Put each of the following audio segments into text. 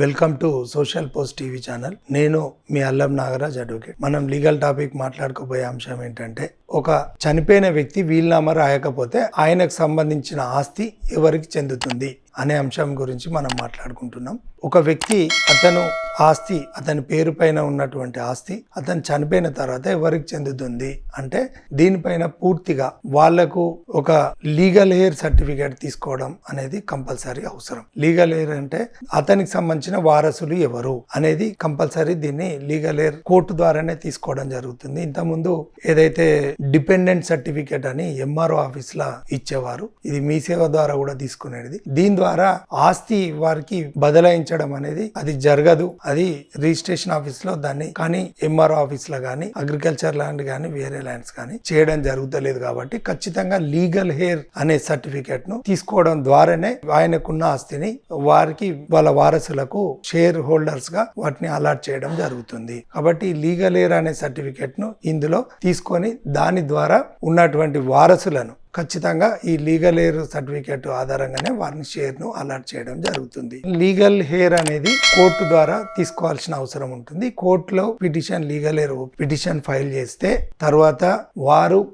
Welcome to social post TV channel. నేను మీ అల్లం Nagaraj advocate. మనం లీగల్ టాపిక్ మాట్లాడుకోబోయే అంశం ఏంటంటే, ఒక చనిపోయిన వ్యక్తి వీలునామా రాయకపోతే ఆయనకు సంబంధించిన ఆస్తి ఎవరికి చెందుతుంది అనే అంశం గురించి మనం మాట్లాడుకుంటున్నాం. ఒక వ్యక్తి ఆస్తి అతని పేరు పైన ఉన్నటువంటి ఆస్తి అతను చనిపోయిన తర్వాత ఎవరికి చెందుతుంది అంటే, దీనిపైన పూర్తిగా వాళ్లకు ఒక లీగల్ హెయిర్ సర్టిఫికేట్ తీసుకోవడం అనేది కంపల్సరీ అవసరం. లీగల్ హెయిర్ అంటే అతనికి సంబంధించిన వారసులు ఎవరు అనేది కంపల్సరీ. దీన్ని లీగల్ హెయిర్ కోర్టు ద్వారానే తీసుకోవడం జరుగుతుంది. ఇంతకుముందు ఏదైతే డిపెండెంట్ సర్టిఫికేట్ అని ఎంఆర్ఓ ఆఫీస్ లా ఇచ్చేవారు, ఇది మీ సేవ ద్వారా కూడా తీసుకునేది. దీని ద్వారా ఆస్తి వారికి బదలాయించడం అనేది అది జరగదు. అది రిజిస్ట్రేషన్ ఆఫీస్ లో దాన్ని కానీ ఎంఆర్ఓ ఆఫీస్ లో కానీ అగ్రికల్చర్ ల్యాండ్ కానీ వేరే ల్యాండ్స్ కానీ చేయడం జరుగుతలేదు. కాబట్టి ఖచ్చితంగా లీగల్ హెయిర్ అనే సర్టిఫికేట్ ను తీసుకోవడం ద్వారానే ఆయనకున్న ఆస్తిని వారికి వాళ్ళ వారసులకు షేర్ హోల్డర్స్ గా వాటిని అలాట్ చేయడం జరుగుతుంది. కాబట్టి లీగల్ హెయిర్ అనే సర్టిఫికేట్ ను ఇందులో తీసుకొని దాని ద్వారా ఉన్నటువంటి వారసులను ఖచ్చితంగా ఈ లీగల్ హెయిర్ సర్టిఫికేట్ ఆధారంగానే వారిని షేర్ ను అలాట్ చేయడం జరుగుతుంది. లీగల్ హెయిర్ అనేది కోర్టు ద్వారా తీసుకోవాల్సిన అవసరం ఉంటుంది. కోర్టులో లీగల్ హెయిర్ పిటిషన్ ఫైల్ చేస్తే తర్వాత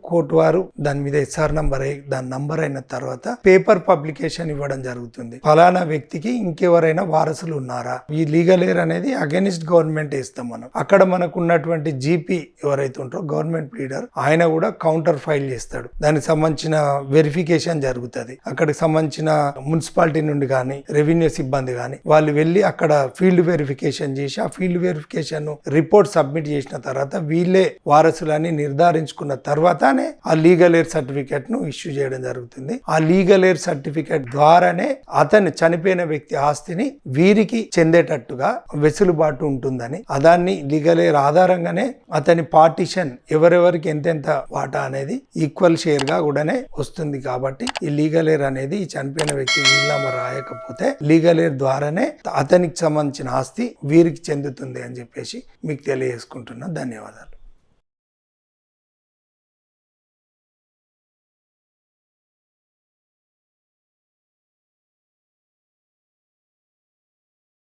కోర్టు వారు దాని మీద ఎస్ఆర్ నంబర్ దాని నంబర్ అయిన తర్వాత పేపర్ పబ్లికేషన్ ఇవ్వడం జరుగుతుంది. ఫలానా వ్యక్తికి ఇంకెవరైనా వారసులు ఉన్నారా? ఈ లీగల్ హెయిర్ అనేది అగైనిస్ట్ గవర్నమెంట్ వేస్తాం మనం. అక్కడ మనకు ఉన్నటువంటి జీపీ ఎవరైతే ఉంటారో గవర్నమెంట్ ప్లీడర్, ఆయన కూడా కౌంటర్ ఫైల్ చేస్తాడు. దానికి సంబంధించిన వెరిఫికేషన్ జరుగుతుంది. అక్కడికి సంబంధించిన మున్సిపాలిటీ నుండి కానీ రెవెన్యూ సిబ్బంది కానీ వాళ్ళు వెళ్ళి అక్కడ ఫీల్డ్ వెరిఫికేషన్ చేసి ఆ ఫీల్డ్ వెరిఫికేషన్ రిపోర్ట్ సబ్మిట్ చేసిన తర్వాత వీళ్ళే వారసులని నిర్ధారించుకున్న తర్వాతనే ఆ లీగల్ హెయిర్ సర్టిఫికేట్ ను ఇష్యూ చేయడం జరుగుతుంది. ఆ లీగల్ హెయిర్ సర్టిఫికేట్ ద్వారానే అతను చనిపోయిన వ్యక్తి ఆస్తిని వీరికి చెందేటట్టుగా వెసులుబాటు ఉంటుందని, అదాన్ని లీగల్ హెయిర్ ఆధారంగానే అతని పార్టిషన్ ఎవరెవరికి ఎంతెంత వాటా అనేది ఈక్వల్ షేర్ గా కూడానే వస్తుంది. కాబట్టి ఈ లీగల్ హెయిర్ అనేది ఈ చనిపోయిన వ్యక్తి వీలునామా రాయకపోతే లీగల్ హెయిర్ ద్వారానే అతనికి సంబంధించిన ఆస్తి వీరికి చెందుతుంది అని చెప్పేసి మీకు తెలియజేసుకుంటున్నా. ధన్యవాదాలు.